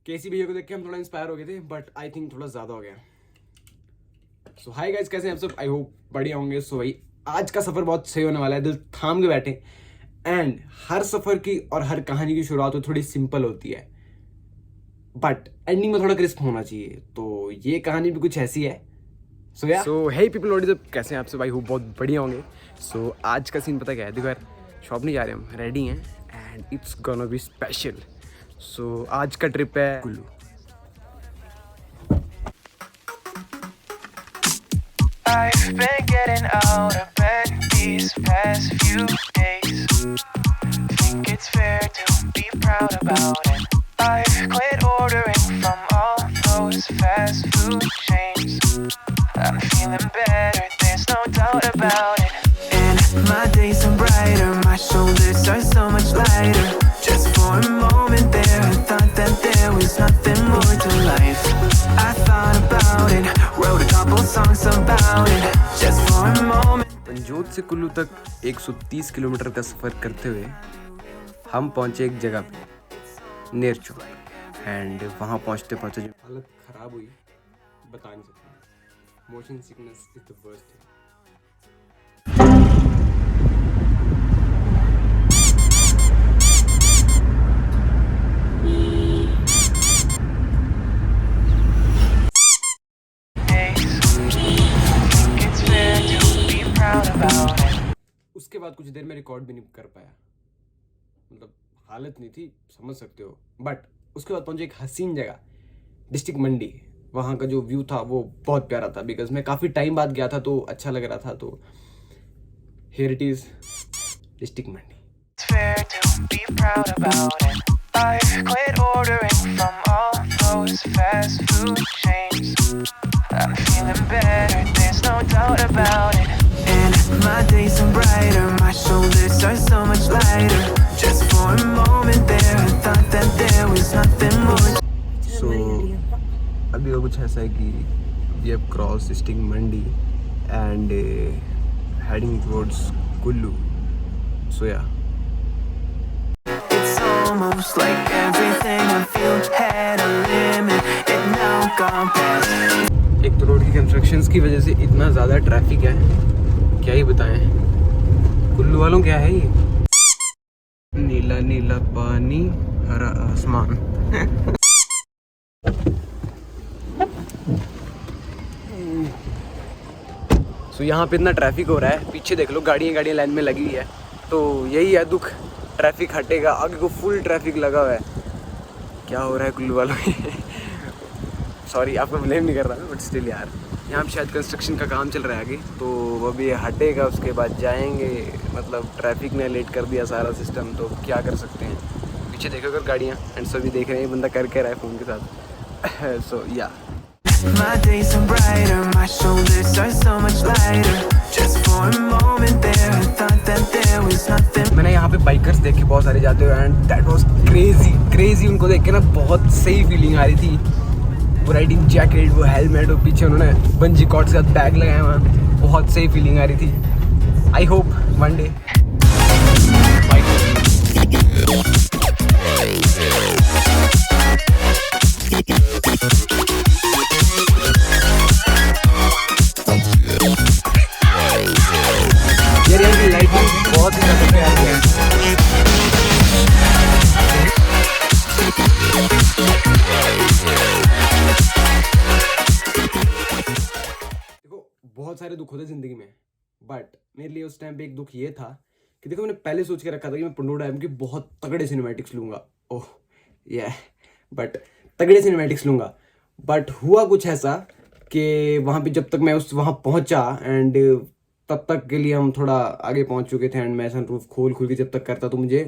केसी भैया को देख के हम थोड़ा इंस्पायर हो गए थे, बट आई थिंक थोड़ा ज़्यादा हो गया। सो हाय गाइस, कैसे हैं आप सब? आई होप बढ़िया होंगे। सो भाई आज का सफ़र बहुत सही होने वाला है, दिल थाम के बैठे। एंड हर सफ़र की और हर कहानी की शुरुआत तो थोड़ी सिंपल होती है, बट एंडिंग में थोड़ा क्रिस्प होना चाहिए। तो ये कहानी भी कुछ ऐसी है। So hey people, what is up, कैसे हैं आप सब? आई होप बहुत बढ़िया होंगे। सो आज का सीन पता क्या है? देखो यार, शॉप नहीं जा रहे हम, रेडी हैं and it's gonna be special. So आज का ट्रिप है Kullu. I've been getting out of bed these past few days. Think it's fair to be proud about it. I've quit ordering from all those fast food chains. I'm feeling better, there's no doubt about it. And my days are brighter, my shoulders are so much lighter. Just for a moment there, I thought that there was nothing more to life. I thought about it, wrote a couple songs about it. Just for a moment. पंजोत से कुल्लू तक 130 kilometre का सफ़र करते हुए हम पहुंचे एक जगह पे, नेरचो। एंड वहाँ पहुँचते पहुँचते जो हालत ख़राब हुई बता नहीं सकता। Motion sickness is the worst. उसके बाद कुछ देर में रिकॉर्ड भी नहीं कर पाया, मतलब हालत नहीं थी, समझ सकते हो। बट उसके बाद पहुंचे एक हसीन जगह, डिस्ट्रिक्ट मंडी। वहाँ का जो व्यू था वो बहुत प्यारा था, बिकॉज मैं काफ़ी टाइम बाद गया था तो अच्छा लग रहा था। तो here it is, district Mandi. It's fair to be proud about it. I've quit ordering from all those fast food chains. I'm feeling better, there's no doubt about it. And my days are brighter, my shoulders are so much lighter. Just for a moment there, I thought that there was nothing more. So अभी वो कुछ ऐसा है कि we have cross district Mandi and heading towards Kullu. So yeah It's almost like everything I feel had a limit. It now gone past. एक तो road की constructions की वजह से इतना ज़्यादा ट्रैफिक है, क्या ही बताएं। कुल्लू वालों क्या है ये, नीला नीला पानी, हरा आसमान। सो यहाँ पे इतना ट्रैफिक हो रहा है, पीछे देख लो, गाड़ियाँ लाइन में लगी हुई है। तो यही है दुख, ट्रैफिक हटेगा, आगे को फुल ट्रैफिक लगा हुआ है। क्या हो रहा है कुल्लू वालों में? सॉरी, आपको ब्लेम नहीं कर रहा, बट स्टिल यार, यहाँ पे शायद कंस्ट्रक्शन का काम चल रहा है आगे, तो वो भी हटेगा, उसके बाद जाएंगे। मतलब ट्रैफिक ने लेट कर दिया सारा सिस्टम, तो क्या कर सकते हैं। पीछे देखो अगर गाड़ियाँ, एंड सभी देख रहे हैं बंदा कर क्या रहा है फ़ोन के साथ। सो या My days are brighter, my shoulders are so much lighter. Just for a moment there, I thought that there was nothing. मैंने यहाँ पे बाइकर्स देखे बहुत सारे जाते हुए, एंड दैट वाज क्रेजी। उनको देख के ना बहुत सही फीलिंग आ रही थी। वो राइडिंग जैकेट, वो हेलमेट, और पीछे उन्होंने बंजी कॉर्ड के साथ बैग लगाया हुआ, बहुत सही फीलिंग आ रही थी। I hope one day lighting बहुत ही ज़्यादा प्यारी है। देखो बहुत सारे दुख होते ज़िंदगी में, बट मेरे लिए उस टाइम पे एक दुख ये था कि देखो, मैंने पहले सोच के रखा था कि मैं पंडोह डैम की बहुत तगड़े सिनेमैटिक्स लूँगा। ओह ये बट तगड़े सिनेमैटिक्स लूँगा। बट हुआ कुछ ऐसा कि वहाँ पे जब तक मैं वहाँ पहुँचा, एंड तब तक के लिए हम थोड़ा आगे पहुँच चुके थे, एंड मैं सनरूफ खोल के जब तक करता तो मुझे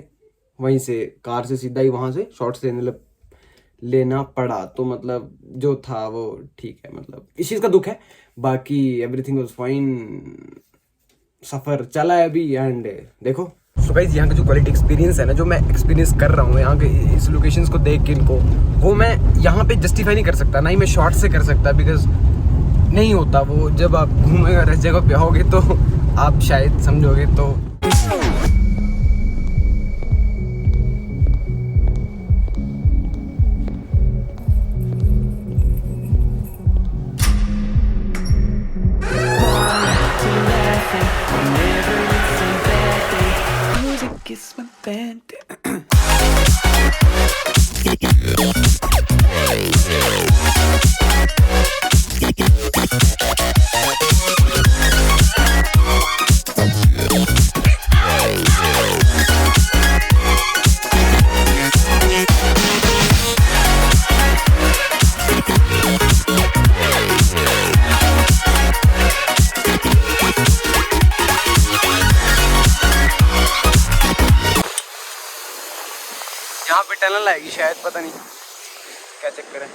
वहीं से कार से सीधा ही वहाँ से शॉट्स लेना पड़ा। तो मतलब जो था वो ठीक है, मतलब इस चीज़ का दुख है, बाकी एवरीथिंग वाज फाइन। सफ़र चला है अभी, एंड देखो। सो गाइस, यहाँ का जो क्वालिटी एक्सपीरियंस है ना, जो मैं एक्सपीरियंस कर रहा हूँ यहाँ के इस लोकेशंस को देख के, इनको, वो मैं यहाँ पे जस्टिफाई नहीं कर सकता, ना ही मैं शॉर्ट से कर सकता, बिकॉज नहीं होता वो। जब आप घूमेंगे और इस जगह पे आओगे तो आप शायद समझोगे। तो यहाँ पे टनल आएगी शायद, पता नहीं क्या चक्कर है।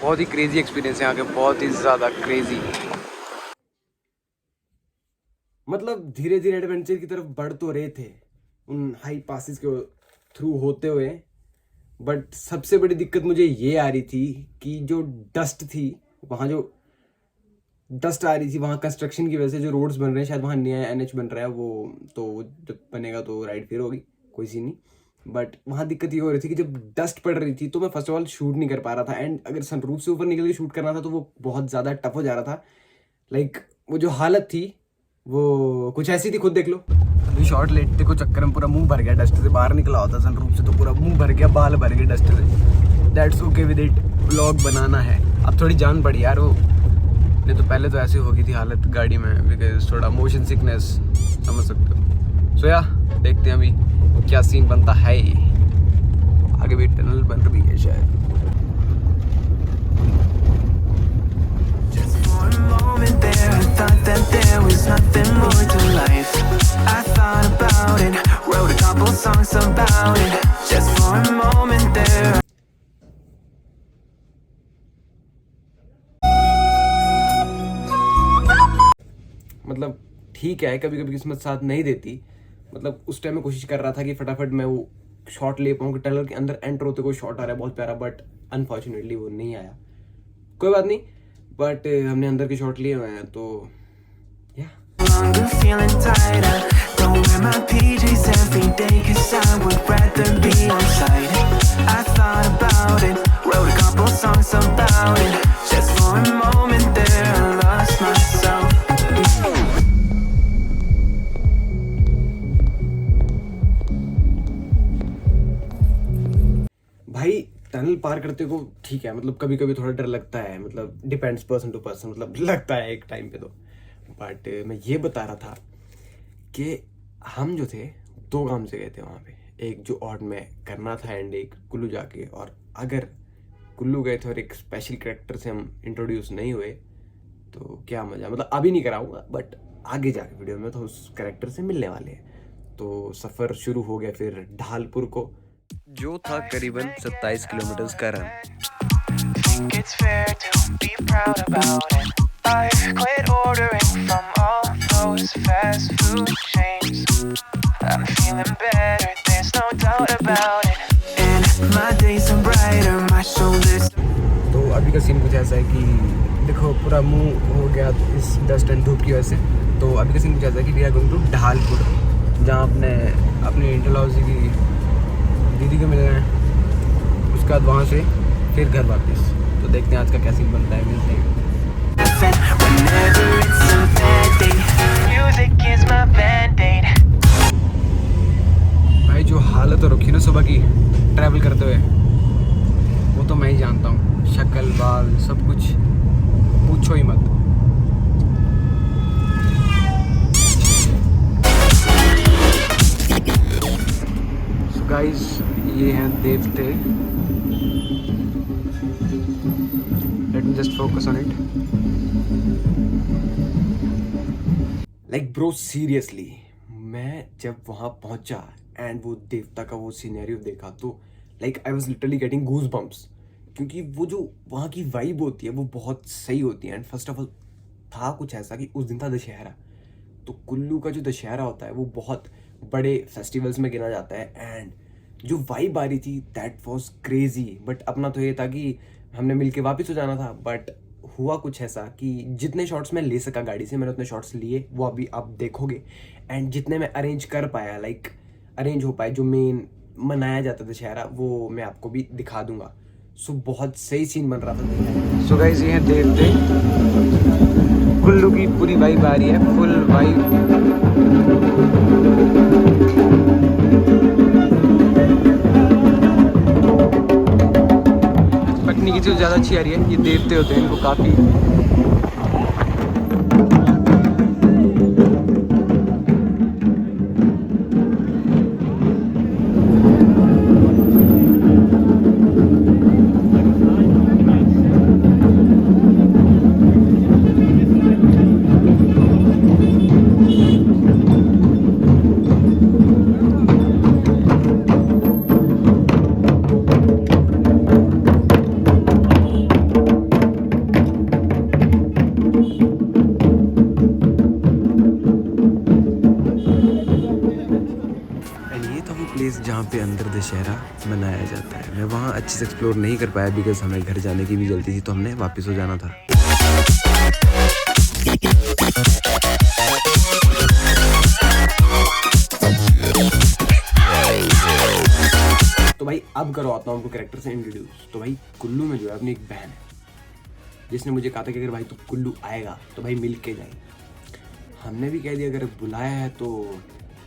बहुत ही क्रेजी एक्सपीरियंस है यहाँ के, बहुत ही ज़्यादा क्रेजी। मतलब धीरे धीरे एडवेंचर की तरफ बढ़ तो रहे थे उन हाई पासिस के थ्रू होते हुए, बट सबसे बड़ी दिक्कत मुझे ये आ रही थी कि जो डस्ट थी वहाँ, जो डस्ट आ रही थी वहाँ कंस्ट्रक्शन की वजह से, जो रोड्स बन रहे हैं, शायद वहाँ नया NH बन रहा है, वो तो जब बनेगा तो राइड फिर होगी, कोई सी नहीं। बट वहाँ दिक्कत ये हो रही थी कि जब डस्ट पड़ रही थी तो मैं फर्स्ट ऑफ ऑल शूट नहीं कर पा रहा था, एंड अगर सनरूफ से ऊपर निकल के शूट करना था तो वो बहुत ज़्यादा टफ हो जा रहा था। लाइक वो जो हालत थी वो कुछ ऐसी थी, खुद देख लो। अभी शॉर्ट लेटते को चक्कर में पूरा मुंह भर गया डस्ट से, बाहर निकला होता सनरूफ से तो पूरा मुंह भर गया, बाल भर गए डस्ट से। That's okay with it, vlog बनाना है। अब थोड़ी जान पड़ी यार, वो नहीं तो पहले तो ऐसी हो गई थी हालत गाड़ी में, बिकॉज थोड़ा मोशन सिकनेस, समझ सकते हो। सो या देखते हैं अभी क्या सीन बनता है। आगे भी टनल बन रही है शायद। moment there, I thought that there was nothing more to life. I thought about it, wrote a couple songs about it. Just for a moment there. मतलब ठीक है, कभी कभी किस्मत साथ नहीं देती। मतलब उस टाइम मैं कोशिश कर रहा था कि फटाफट मैं वो शॉट ले पाऊँ कि टनल के अंदर एंटर होते कोई शॉट आ रहा है बहुत प्यारा, बट अनफॉर्चुनेटली वो नहीं आया। कोई बात नहीं, बट हमने अंदर के शॉट लिए हुए हैं तो या Longer feeling tighter. Don't wear my PJs every day 'cause I would rather be on site. I thought about it, wrote a couple songs about it. Just for a moment there, I lost myself. भाई tunnel पार करते को ठीक है, मतलब कभी कभी थोड़ा डर लगता है, मतलब डिपेंड्स पर्सन टू पर्सन, मतलब लगता है एक टाइम पे तो। बट मैं ये बता रहा था कि हम जो थे 2 काम से गए थे वहाँ पे, एक जो ऑड में करना था एंड एक कुल्लू जाके। और अगर कुल्लू गए थे और एक स्पेशल कैरेक्टर से हम इंट्रोड्यूस नहीं हुए तो क्या मज़ा, मतलब अभी नहीं कराऊंगा बट आगे जाके वीडियो में तो उस कैरेक्टर से मिलने वाले हैं। तो सफ़र शुरू हो गया फिर ढालपुर को, जो था करीबन 27 किलोमीटर का run. Think it's fair to be proud about it. I've quit ordering from all those fast food chains. I'm feeling better, there's no doubt about it. And my days are brighter, my shoulders. तो अभी का scene कुछ ऐसा है कि देखो पूरा मुंह हो गया इस डस्ट एंड धूप की वजह से। तो अभी का सीन कुछ ऐसा है कि we are going to Dhalpur, जहाँ अपने डलहौजी की दीदी को मिलना है, उसके बाद वहाँ से फिर घर वापस। तो देखते हैं आज का क्या सीन बनता है, मिलते हैं। Whenever it's a bad day, music is my band-aid. भाई जो हालत हो रखी ना सुबह की ट्रैवल करते हुए, वो तो मैं ही जानता हूँ। शक्ल बाल सब कुछ पूछो ही मत। So guys, ये हैं देवते। Let me just focus on it. Like bro, seriously, मैं जब वहाँ पहुँचा एंड वो देवता का वो सिनेरियो देखा तो like I was literally getting goose bumps, क्योंकि वो जो वहाँ की वाइब होती है वो बहुत सही होती है। एंड फर्स्ट ऑफ ऑल था कुछ ऐसा कि उस दिन था दशहरा, तो कुल्लू का जो दशहरा होता है वो बहुत बड़े फेस्टिवल्स में गिना जाता है। एंड जो वाइब आ रही थी दैट वाज क्रेजी। बट अपना तो ये था कि हमने मिलके वापस हो जाना था, बट हुआ कुछ ऐसा कि जितने शॉट्स मैं ले सका गाड़ी से मैंने उतने शॉट्स लिए, वो अभी आप देखोगे। एंड जितने मैं अरेंज कर पाया, लाइक अरेंज हो पाए, जो मेन मनाया जाता था दशहरा, वो मैं आपको भी दिखा दूंगा। सो बहुत सही सीन बन रहा था। सो गाइस, ये हैं देवते। कुल्लू की पूरी वाइब आ रही है, फुल वाइब। पटनी की चीज़ ज़्यादा अच्छी आ रही है, ये देवते होते हैं, इनको काफ़ी दशहरा मनाया जाता है। मैं वहाँ अच्छे से एक्सप्लोर नहीं कर पाया बिकॉज हमें घर जाने की भी जल्दी थी, तो हमने वापस हो जाना था। तो भाई अब करवाता हूँ आपको कैरेक्टर से इंट्रोड्यूस। तो भाई कुल्लू में जो है अपनी एक बहन है जिसने मुझे कहा था कि अगर भाई तू कुल्लू आएगा तो भाई मिल के जाए। हमने भी कह दिया अगर बुलाया है तो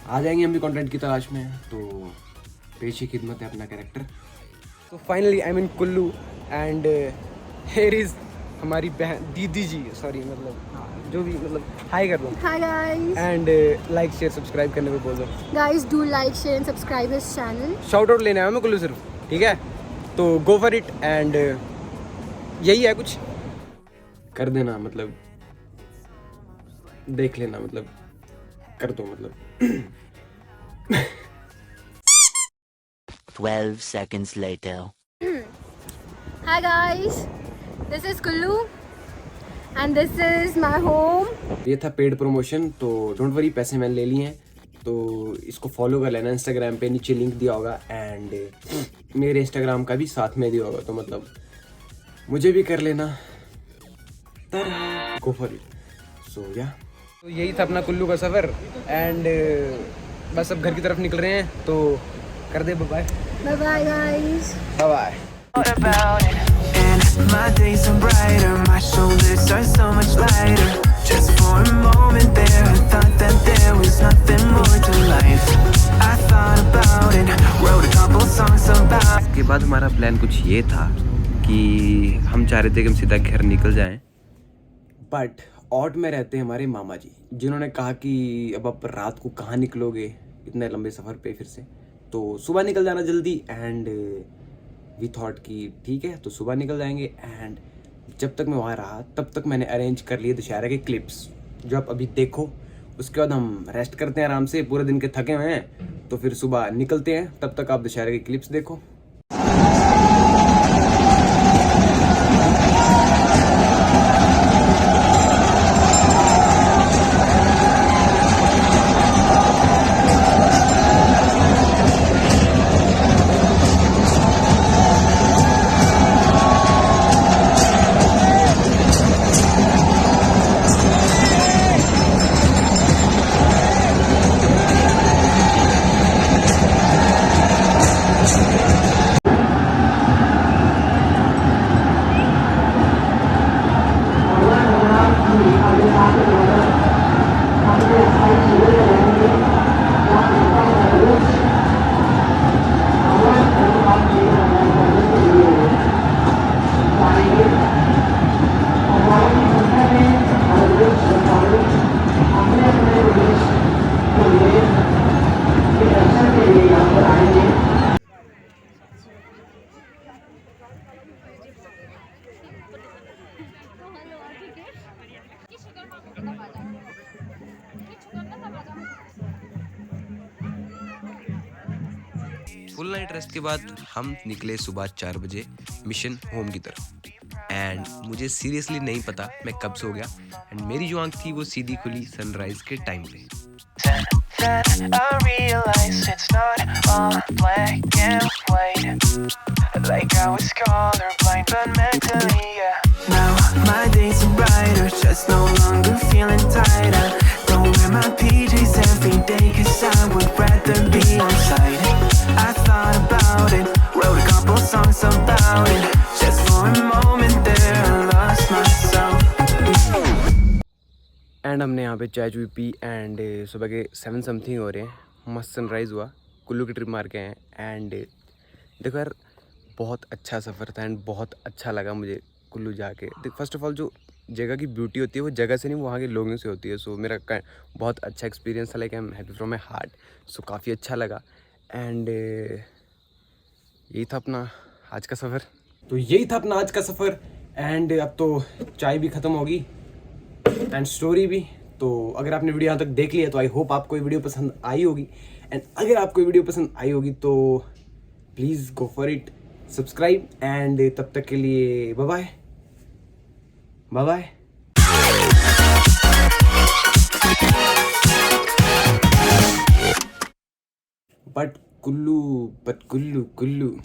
आ जाएंगे, हम भी कंटेंट की तलाश में हैं। तो पेश ही खिदमत है अपना कैरेक्टर। तो finally I mean Kullu and here is हमारी बहन दीदी जी, सॉरी मतलब जो भी मतलब हाय कर दो। Hi guys. And like share subscribe करने को बोल दो। Guys, do like, share and subscribe this channel. Shout out लेने आया मैं कुल्लू सिर्फ, ठीक है? तो गो फॉर इट एंड यही है, कुछ कर देना, मतलब देख लेना, मतलब कर दो, मतलब 12 seconds later. Hi guys. This is Kullu. And this is my home. ये था पेड प्रमोशन, तो डोंट वरी, पैसे मैंने ले लिए हैं। तो इसको फॉलो कर लेना इंस्टाग्राम पे, नीचे लिंक दिया होगा एंड मेरे इंस्टाग्राम का भी साथ में दिया होगा, तो मतलब मुझे भी कर लेना। गो फॉर इट। सो या, तो यही था अपना कुल्लू का सफ़र एंड बस अब घर की तरफ निकल रहे हैं, तो कर दे bye Bye bye guys. Bye. What about it? And my days are brighter, my shoulders are so much lighter. Just for a moment there, I thought that there was nothing more to life. I thought about it, wrote a couple songs about. इसके बाद हमारा plan कुछ ये था कि हम चाह रहे थे कि हम सीधा घर निकल जाएं, बट ऑट में रहते हैं हमारे मामा जी, जिन्होंने कहा कि अब आप रात को कहाँ निकलोगे इतने लंबे सफ़र पे फिर से, तो सुबह निकल जाना जल्दी। एंड वी थॉट कि ठीक है, तो सुबह निकल जाएंगे। एंड जब तक मैं वहाँ रहा तब तक मैंने अरेंज कर लिए दशहरा के क्लिप्स, जो आप अभी देखो। उसके बाद हम रेस्ट करते हैं आराम से, पूरे दिन के थके हुए हैं, तो फिर सुबह निकलते हैं। तब तक आप दशहरा के क्लिप्स देखो। फुल नाइट रेस्ट के बाद हम निकले सुबह 4 बजे मिशन होम की तरफ। एंड मुझे सीरियसली नहीं पता मैं कब सो गया, एंड मेरी जो आंख थी वो सीधी खुली सनराइज के टाइम पे। Then I realized it's not all black and white. Like I was colorblind, but mentally, yeah. Now my days are brighter, just no longer feeling tighter. Don't wear my PJs every day, 'cause I would rather be on site. I thought about it, wrote a couple songs about it. Just for a moment there, I lost myself. And हमने यहाँ पे चाय चुई P and सुबह के 7 something हो रहे हैं, मस्त सनराइज़ हुआ। कुल्लू की ट्रिप मार के आए एंड देखो यार, बहुत अच्छा सफ़र था एंड बहुत अच्छा लगा मुझे कुल्लू जाके। देखो फर्स्ट ऑफ ऑल जो जगह की ब्यूटी होती है वो जगह से नहीं, वो वहाँ के लोगों से होती है। सो मेरा बहुत अच्छा एक्सपीरियंस था, like I am happy from my heart. So काफ़ी अच्छा लगा एंड यही था अपना आज का सफ़र। तो यही था अपना आज का सफ़र एंड अब तो चाय भी ख़त्म होगी एंड स्टोरी भी। तो अगर आपने वीडियो यहाँ तक देख लिया तो आई होप आपको ये वीडियो पसंद आई होगी। एंड अगर आपको ये वीडियो पसंद आई होगी तो please go for it, subscribe and तब तक के लिए bye bye bye bye. But Kullu, but Kullu.